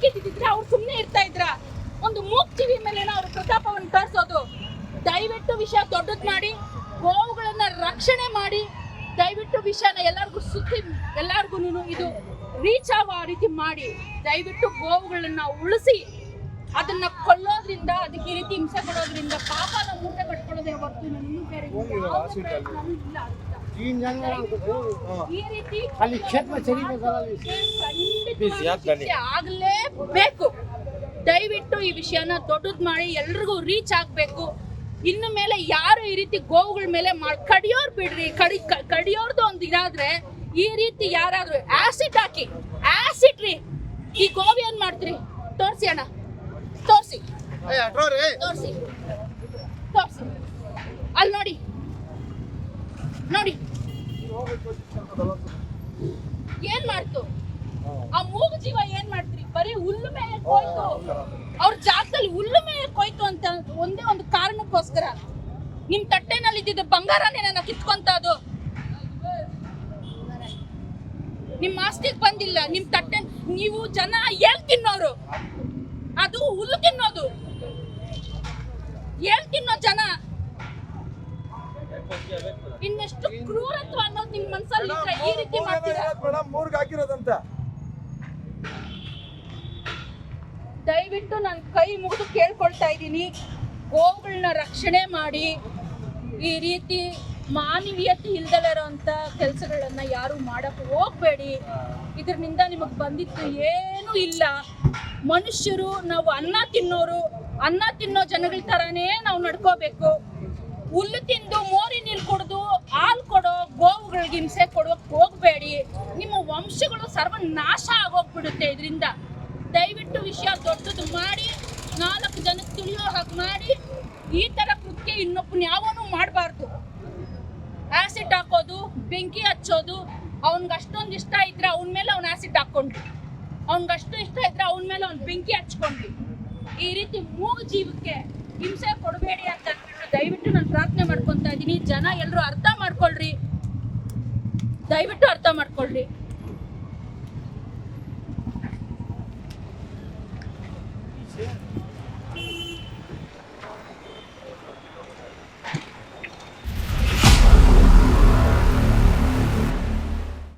ಹಾಕಿದ್ದಿದ್ರೆ ಅವ್ರು ಸುಮ್ಮನೆ ಇರ್ತಾ ಇದ್ರ? ಒಂದು ಮೂಕ್ ಜೀವಿ ಮೇಲೆ ಅವ್ರ ಪ್ರತಾಪವನ್ನು ತೋರಿಸೋದು. ದಯವಿಟ್ಟು ವಿಷಯ ದೊಡ್ಡದ್ ಮಾಡಿ, ಗೋವುಗಳನ್ನ ರಕ್ಷಣೆ ಮಾಡಿ, ದಯವಿಟ್ಟು ವಿಷಯನ ಎಲ್ಲರಿಗೂ ಸುತ್ತಿ ಎಲ್ಲಾರ್ಗು ಇದು ರೀಚ್ ಆಗೋ ರೀತಿ ಮಾಡಿ, ದಯವಿಟ್ಟು ಗೋವುಗಳನ್ನ ಉಳಿಸಿ. ಅದನ್ನ ಕೊಲ್ಲೋದ್ರಿಂದ, ಅದಕ್ಕೆ ಈ ರೀತಿ ಹಿಂಸೆ ಕೊಡೋದ್ರಿಂದ ಪಾಪನ ಮೂಟೆ ಕಟ್ಕೊಳ್ಳೋದೇ ಹೊರತು ಇನ್ನೂ ಬೇರೆ ಇಲ್ಲ. ಈ ರೀತಿ ಆಗ್ಲೇಬೇಕು. ದಯವಿಟ್ಟು ಈ ವಿಷಯನ ದೊಡ್ಡದ್ ಮಾಡಿ ಎಲ್ರಿಗೂ ರೀಚ್ ಆಗ್ಬೇಕು. ಇನ್ನು ಮೇಲೆ ಯಾರು ಈ ರೀತಿ ಗೋವುಗಳ ಮೇಲೆ ಕಡಿಯೋರ್ ಬಿಡ್ರಿ. ಕಡಿಯೋರ್ದು ಒಂದು ಇದಾದ್ರೆ ಈ ರೀತಿ ಯಾರಾದ್ರೂ ಆಸಿಡ್ ಹಾಕಿ, ಆಸಿಡ್ ರೀ, ಈ ಗೋವು ಏನ್ ಮಾಡ್ತೀರಿ? ತೋರ್ಸಿ ಅಣ್ಣ, ತೋರ್ಸಿ ತೋರ್ಸಿ ತೋರ್ಸಿ. ಅಲ್ಲಿ ನೋಡಿ ನೋಡಿ ಏನ್ ಮಾಡ್ತು ಆ ಮೂಗು ಜೀವ. ಏನ್ ಮಾಡ್ತೀರಿ? ಬರೀ ಹುಲ್ಲು ಮೇಲೆ ಕೊಯ್ತು, ಅವ್ರ ಜಾಗದಲ್ಲಿ ಹುಲ್ಲು ಮೇಲೆ ಕೊಯ್ತು ಅಂತ ಒಂದೇ ಒಂದು ಕಾರಣಕ್ಕೋಸ್ಕರ ನಿಮ್ ತಟ್ಟೆನಲ್ಲಿ ಇದ್ದಿದ್ದ ಬಂಗಾರನೇ ನನ್ನ ಕಿತ್ಕೊಂತ ಅದು. ನಿಮ್ ಆಸ್ತಿಗೆ ಬಂದಿಲ್ಲ. ನಿಮ್ ತಟ್ಟೆ ನೀವು ಜನ ಏನ್ ತಿನ್ನೋರು? ಅದು ಹುಲ್ಲು ತಿನ್ನೋದು. ಏನ್ ತಿನ್ನೋ ಜನ? ಇನ್ನೆಷ್ಟು ಕ್ರೂರತ್ವ ಅನ್ನೋದು ನಿಮ್ ಮನ್ಸಲ್ಲಿ ಈ ರೀತಿ ಮಾಡ್ತೀರಾ? ದಯವಿಟ್ಟು ನಾನು ಕೈ ಮುಗಿದು ಕೇಳ್ಕೊಳ್ತಾ ಇದ್ದೀನಿ, ಗೋವುಗಳನ್ನ ರಕ್ಷಣೆ ಮಾಡಿ. ಈ ರೀತಿ ಮಾನವೀಯತೆ ಇಲ್ದಲೇ ಇರೋಂಥ ಕೆಲಸಗಳನ್ನ ಯಾರು ಮಾಡಕ್ಕೆ ಹೋಗ್ಬೇಡಿ. ಇದರಿಂದ ನಿಮಗೆ ಬಂದಿತ್ತು ಏನೂ ಇಲ್ಲ. ಮನುಷ್ಯರು ನಾವು ಅನ್ನ ತಿನ್ನೋರು, ಅನ್ನ ತಿನ್ನೋ ಜನಗಳ ಥರನೇ ನಾವು ನಡ್ಕೋಬೇಕು. ಹುಲ್ಲು ತಿಂದು ಮೋರಿ ನೀರು ಕುಡಿದು ಹಾಲು ಕೊಡೋ ಗೋವುಗಳಿಗೆ ಹಿಂಸೆ ಕೊಡೋಕೆ ಹೋಗಬೇಡಿ. ನಿಮ್ಮ ವಂಶಗಳು ಸರ್ವನಾಶ ಆಗೋಗ್ಬಿಡುತ್ತೆ ಇದರಿಂದ. ದಯವಿಟ್ಟು ವಿಷಯ ದೊಡ್ಡದು ಮಾಡಿ, 4 ಜನಕ್ಕೆ ತಿಳಿಯೋ ಹಾಗೆ ಮಾಡಿ. ಈ ಥರ ಕೃತ್ಯ ಇನ್ನೊಬ್ಬನ ಯಾವನೂ ಮಾಡಬಾರ್ದು. ಆಸಿಡ್ ಹಾಕೋದು, ಬೆಂಕಿ ಹಚ್ಚೋದು, ಅವ್ನಿಗೆ ಅಷ್ಟೊಂದು ಇಷ್ಟ ಇದ್ರೆ ಅವನ ಮೇಲೆ ಅವ್ನು ಆಸಿಡ್ ಹಾಕ್ಕೊಂಡ್ರಿ, ಅವ್ನಿಗಷ್ಟು ಇಷ್ಟ ಇದ್ರೆ ಅವನ ಮೇಲೆ ಅವ್ನು ಬೆಂಕಿ ಹಚ್ಕೊಂಡ್ರಿ. ಈ ರೀತಿ ಮೂಗು ಜೀವಕ್ಕೆ ಹಿಂಸೆ ಕೊಡಬೇಡಿ ಅಂತ ದಯವಿಟ್ಟು ನಾನು ಪ್ರಾರ್ಥನೆ ಮಾಡ್ಕೊತಾ ಇದ್ದೀನಿ. ಜನ ಎಲ್ಲರೂ ಅರ್ಥ ಮಾಡ್ಕೊಳ್ರಿ, ದಯವಿಟ್ಟು ಅರ್ಥ ಮಾಡ್ಕೊಳ್ರಿ.